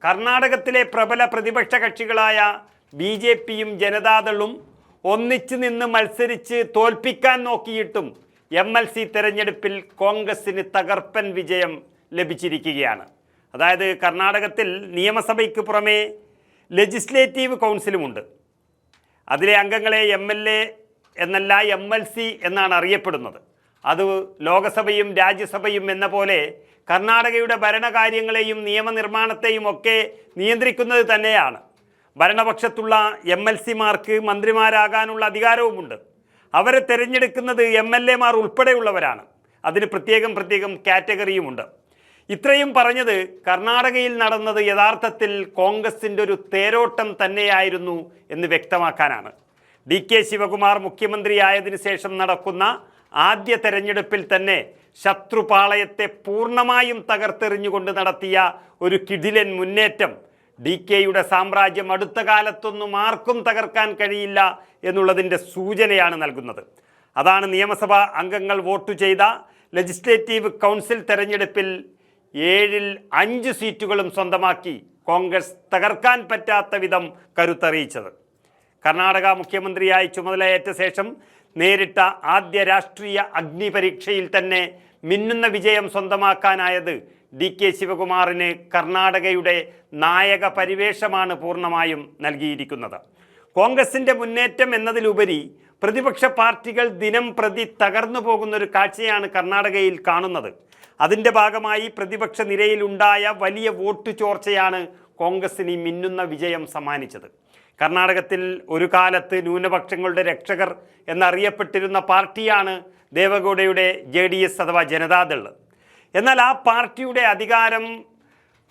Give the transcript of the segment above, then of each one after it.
കർണാടകത്തിലെ പ്രബല പ്രതിപക്ഷ കക്ഷികളായ ബി.ജെ.പിയും ജനതാദളും ഒന്നിച്ചു നിന്ന് മത്സരിച്ച് തോൽപ്പിക്കാൻ നോക്കിയിട്ടും എം.എൽ.സി തെരഞ്ഞെടുപ്പിൽ കോൺഗ്രസിന് തകർപ്പൻ വിജയം ലഭിച്ചിരിക്കുകയാണ്. അതായത് കർണാടകത്തിൽ നിയമസഭയ്ക്ക് പുറമേ ലെജിസ്ലേറ്റീവ് കൗൺസിലുമുണ്ട്. അതിലെ അംഗങ്ങളെ എം.എൽ.എ എന്നല്ല എം.എൽ.സി എന്നാണ് അറിയപ്പെടുന്നത്. അത് ലോകസഭയും രാജ്യസഭയും എന്ന പോലെ കർണാടകയുടെ ഭരണകാര്യങ്ങളെയും നിയമനിർമ്മാണത്തെയും ഒക്കെ നിയന്ത്രിക്കുന്നത് തന്നെയാണ്. ഭരണപക്ഷത്തുള്ള എം.എൽ.സിമാർക്ക് മന്ത്രിമാരാകാനുള്ള അധികാരവുമുണ്ട്. അവരെ തിരഞ്ഞെടുക്കുന്നത് എം.എൽ.എമാർ ഉൾപ്പെടെയുള്ളവരാണ്. അതിന് പ്രത്യേകം കാറ്റഗറിയുമുണ്ട്. ഇത്രയും പറഞ്ഞത് കർണാടകയിൽ നടന്നത് യഥാർത്ഥത്തിൽ കോൺഗ്രസിൻ്റെ ഒരു തേരോട്ടം തന്നെയായിരുന്നു എന്ന് വ്യക്തമാക്കാനാണ്. ഡി.കെ. ശിവകുമാർ മുഖ്യമന്ത്രിയായതിനു ശേഷം നടക്കുന്ന ആദ്യ തെരഞ്ഞെടുപ്പിൽ തന്നെ ശത്രുപാളയത്തെ പൂർണ്ണമായും തകർത്തെറിഞ്ഞുകൊണ്ട് നടത്തിയ ഒരു കിടിലൻ മുന്നേറ്റം ഡി.കെയുടെ സാമ്രാജ്യം അടുത്ത കാലത്തൊന്നും ആർക്കും തകർക്കാൻ കഴിയില്ല എന്നുള്ളതിൻ്റെ സൂചനയാണ് നൽകുന്നത്. അതാണ് നിയമസഭാ അംഗങ്ങൾ വോട്ട് ചെയ്ത ലെജിസ്ലേറ്റീവ് കൗൺസിൽ തെരഞ്ഞെടുപ്പിൽ 7-ൽ 5 സീറ്റുകളും സ്വന്തമാക്കി കോൺഗ്രസ് തകർക്കാൻ പറ്റാത്ത വിധം കരുത്തറിയിച്ചത്. കർണാടക മുഖ്യമന്ത്രിയായി ചുമതലയേറ്റ ശേഷം നേരിട്ട ആദ്യ രാഷ്ട്രീയ അഗ്നിപരീക്ഷയിൽ തന്നെ മിന്നുന്ന വിജയം സ്വന്തമാക്കാനായത് ഡി.കെ. ശിവകുമാറിന് കർണാടകയുടെ നായക പരിവേഷമാണ് പൂർണ്ണമായും നൽകിയിരിക്കുന്നത്. കോൺഗ്രസിൻ്റെ മുന്നേറ്റം എന്നതിലുപരി പ്രതിപക്ഷ പാർട്ടികൾ ദിനം പ്രതി തകർന്നു പോകുന്നൊരു കാഴ്ചയാണ് കർണാടകയിൽ കാണുന്നത്. അതിൻ്റെ ഭാഗമായി പ്രതിപക്ഷ നിരയിലുണ്ടായ വലിയ വോട്ട് ചോർച്ചയാണ് കോൺഗ്രസിന് മിന്നുന്ന വിജയം സമ്മാനിച്ചത്. കർണാടകത്തിൽ ഒരു കാലത്ത് ന്യൂനപക്ഷങ്ങളുടെ രക്ഷകർ എന്നറിയപ്പെട്ടിരുന്ന പാർട്ടിയാണ് ദേവഗൌഡയുടെ JDS അഥവാ ജനതാദൾ. എന്നാൽ ആ പാർട്ടിയുടെ അധികാരം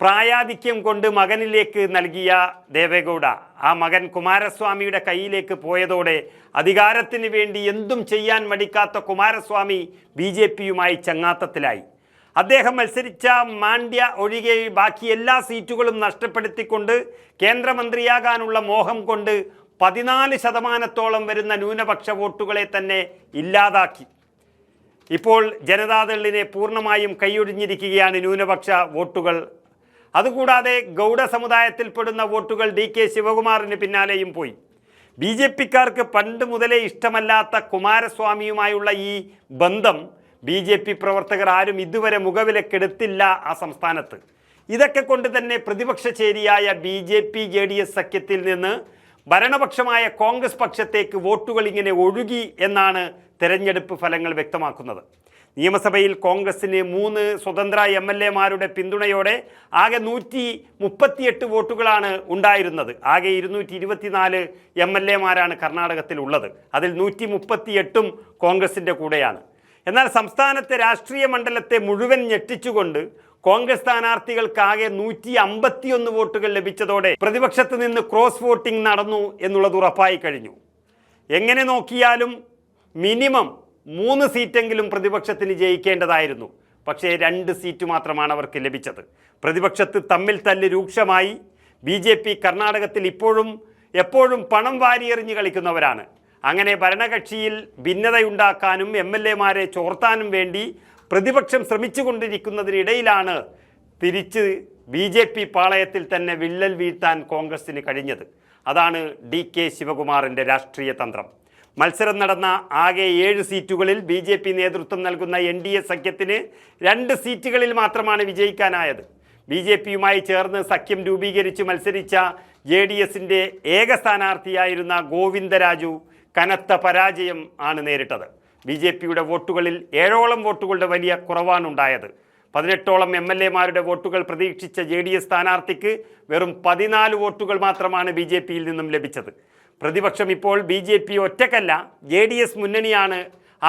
പ്രായാധിക്യം കൊണ്ട് മകനിലേക്ക് നൽകിയ ദേവഗൌഡ ആ മകൻ കുമാരസ്വാമിയുടെ കയ്യിലേക്ക് പോയതോടെ അധികാരത്തിന് വേണ്ടി എന്തും ചെയ്യാൻ മടിക്കാത്ത കുമാരസ്വാമി BJPയുമായി ചങ്ങാത്തത്തിലായി. അദ്ദേഹം മത്സരിച്ച മാണ്ഡ്യ ഒഴികെ ബാക്കി എല്ലാ സീറ്റുകളും നഷ്ടപ്പെടുത്തിക്കൊണ്ട് കേന്ദ്രമന്ത്രിയാകാനുള്ള മോഹം കൊണ്ട് 14% വരുന്ന ന്യൂനപക്ഷ വോട്ടുകളെ തന്നെ ഇല്ലാതാക്കി. ഇപ്പോൾ ജനതാദളിനെ പൂർണ്ണമായും കൈയൊഴിഞ്ഞിരിക്കുകയാണ് ന്യൂനപക്ഷ വോട്ടുകൾ. അതുകൂടാതെ ഗൗഡ സമുദായത്തിൽപ്പെടുന്ന വോട്ടുകൾ ഡി.കെ. ശിവകുമാറിന് പിന്നാലെയും പോയി. BJPക്കാർക്ക് പണ്ട് മുതലേ ഇഷ്ടമല്ലാത്ത കുമാരസ്വാമിയുമായുള്ള ഈ ബന്ധം BJP പ്രവർത്തകർ ആരും ഇതുവരെ മുഖവിലക്കെടുത്തില്ല ആ സംസ്ഥാനത്ത്. ഇതൊക്കെ കൊണ്ട് തന്നെ പ്രതിപക്ഷ ചേരിയായ BJP-JDS സഖ്യത്തിൽ നിന്ന് ഭരണപക്ഷമായ കോൺഗ്രസ് പക്ഷത്തേക്ക് വോട്ടുകൾ ഇങ്ങനെ ഒഴുകി എന്നാണ് തെരഞ്ഞെടുപ്പ് ഫലങ്ങൾ വ്യക്തമാക്കുന്നത്. നിയമസഭയിൽ കോൺഗ്രസിന് 3 സ്വതന്ത്ര MLA-മാരുടെ പിന്തുണയോടെ ആകെ 138 വോട്ടുകളാണ് ഉണ്ടായിരുന്നത്. ആകെ 224 MLA-മാരാണ് കർണാടകത്തിൽ ഉള്ളത്. അതിൽ 138ഉം കോൺഗ്രസിൻ്റെ കൂടെയാണ്. എന്നാൽ സംസ്ഥാനത്തെ രാഷ്ട്രീയ മണ്ഡലത്തെ മുഴുവൻ ഞെട്ടിച്ചുകൊണ്ട് കോൺഗ്രസ് സ്ഥാനാർത്ഥികൾക്കാകെ 151 വോട്ടുകൾ ലഭിച്ചതോടെ പ്രതിപക്ഷത്ത് നിന്ന് ക്രോസ് വോട്ടിംഗ് നടന്നു എന്നുള്ളത് ഉറപ്പായി കഴിഞ്ഞു. എങ്ങനെ നോക്കിയാലും മിനിമം 3 സീറ്റെങ്കിലും പ്രതിപക്ഷത്തിന് ജയിക്കേണ്ടതായിരുന്നു. പക്ഷേ 2 സീറ്റ് മാത്രമാണ് അവർക്ക് ലഭിച്ചത്. പ്രതിപക്ഷത്ത് തമ്മിൽ തല്ല് രൂക്ഷമായി. BJP കർണാടകത്തിൽ എപ്പോഴും പണം വാരിയെറിഞ്ഞ് കളിക്കുന്നവരാണ്. അങ്ങനെ ഭരണകക്ഷിയിൽ ഭിന്നതയുണ്ടാക്കാനും MLA-മാരെ ചോർത്താനും വേണ്ടി പ്രതിപക്ഷം ശ്രമിച്ചുകൊണ്ടിരിക്കുന്നതിനിടയിലാണ് തിരിച്ച് BJP പാളയത്തിൽ തന്നെ വിള്ളൽ വീഴ്ത്താൻ കോൺഗ്രസിന് കഴിഞ്ഞത്. അതാണ് ഡി.കെ. ശിവകുമാറിൻ്റെ രാഷ്ട്രീയ തന്ത്രം. മത്സരം നടന്ന ആകെ 7 സീറ്റുകളിൽ BJP നേതൃത്വം നൽകുന്ന NDA സഖ്യത്തിന് 2 സീറ്റുകളിൽ മാത്രമാണ് വിജയിക്കാനായത്. BJPയുമായി ചേർന്ന് സഖ്യം രൂപീകരിച്ച് മത്സരിച്ച JDSൻ്റെ ഏക സ്ഥാനാർത്ഥിയായിരുന്ന ഗോവിന്ദരാജു കനത്ത പരാജയം ആണ് നേരിട്ടത്. BJPയുടെ വോട്ടുകളിൽ 7ഓളം വോട്ടുകളുടെ വലിയ കുറവാണുണ്ടായത്. 18ഓളം MLA-മാരുടെ വോട്ടുകൾ പ്രതീക്ഷിച്ച JDS സ്ഥാനാർത്ഥിക്ക് വെറും 14 വോട്ടുകൾ മാത്രമാണ് BJPയിൽ നിന്നും ലഭിച്ചത്. പ്രതിപക്ഷം ഇപ്പോൾ BJP ഒറ്റക്കല്ല, JDS മുന്നണിയാണ്.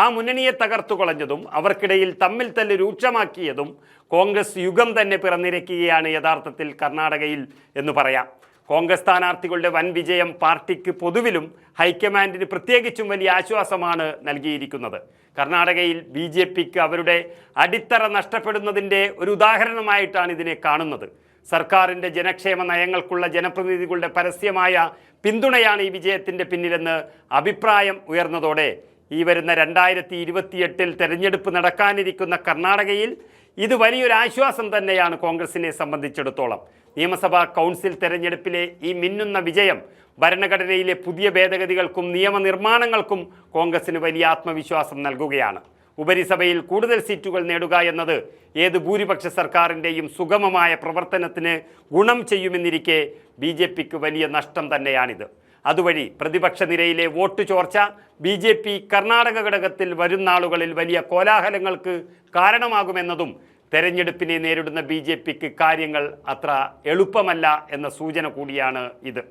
ആ മുന്നണിയെ തകർത്തു കളഞ്ഞതും അവർക്കിടയിൽ തമ്മിൽ തല്ല് രൂക്ഷമാക്കിയതും കോൺഗ്രസ് യുഗം തന്നെ പിറന്നിരിക്കുകയാണ് യഥാർത്ഥത്തിൽ കർണാടകയിൽ എന്ന് പറയാം. കോൺഗ്രസ് സ്ഥാനാർത്ഥികളുടെ വൻ വിജയം പാർട്ടിക്ക് പൊതുവിലും ഹൈക്കമാൻഡിന് പ്രത്യേകിച്ചും വലിയ ആശ്വാസമാണ് നൽകിയിരിക്കുന്നത്. കർണാടകയിൽ BJPക്ക് അവരുടെ അടിത്തറ നഷ്ടപ്പെടുന്നതിൻ്റെ ഒരു ഉദാഹരണമായിട്ടാണ് ഇതിനെ കാണുന്നത്. സർക്കാരിൻ്റെ ജനക്ഷേമ നയങ്ങൾക്കുള്ള ജനപ്രതിനിധികളുടെ പരസ്യമായ പിന്തുണയാണ് ഈ വിജയത്തിൻ്റെ പിന്നിലെന്ന് അഭിപ്രായം ഉയർന്നതോടെ ഈ വരുന്ന 2028 തെരഞ്ഞെടുപ്പ് നടക്കാനിരിക്കുന്ന കർണാടകയിൽ ഇത് വലിയൊരു ആശ്വാസം തന്നെയാണ് കോൺഗ്രസിനെ സംബന്ധിച്ചിടത്തോളം. നിയമസഭാ കൗൺസിൽ തെരഞ്ഞെടുപ്പിലെ ഈ മിന്നുന്ന വിജയം ഭരണഘടനയിലെ പുതിയ ഭേദഗതികൾക്കും നിയമനിർമ്മാണങ്ങൾക്കും കോൺഗ്രസിന് വലിയ ആത്മവിശ്വാസം നൽകുകയാണ്. ഉപരിസഭയിൽ കൂടുതൽ സീറ്റുകൾ നേടുക എന്നത് ഏത് ഭൂരിപക്ഷ സർക്കാരിൻ്റെയും സുഗമമായ പ്രവർത്തനത്തിന് ഗുണം ചെയ്യുമെന്നിരിക്കെ BJPക്ക് വലിയ നഷ്ടം തന്നെയാണിത്. അതുവഴി പ്രതിപക്ഷ നിരയിലെ വോട്ട് ചോർച്ച BJP കർണാടക ഘടകത്തിൽ വരും നാളുകളിൽ വലിയ കോലാഹലങ്ങൾക്ക് കാരണമാകുമെന്നതും തെരഞ്ഞെടുപ്പിനെ നേരിടുന്ന BJPക്ക് കാര്യങ്ങൾ അത്ര എളുപ്പമല്ല എന്ന സൂചന കൂടിയാണ് ഇത്.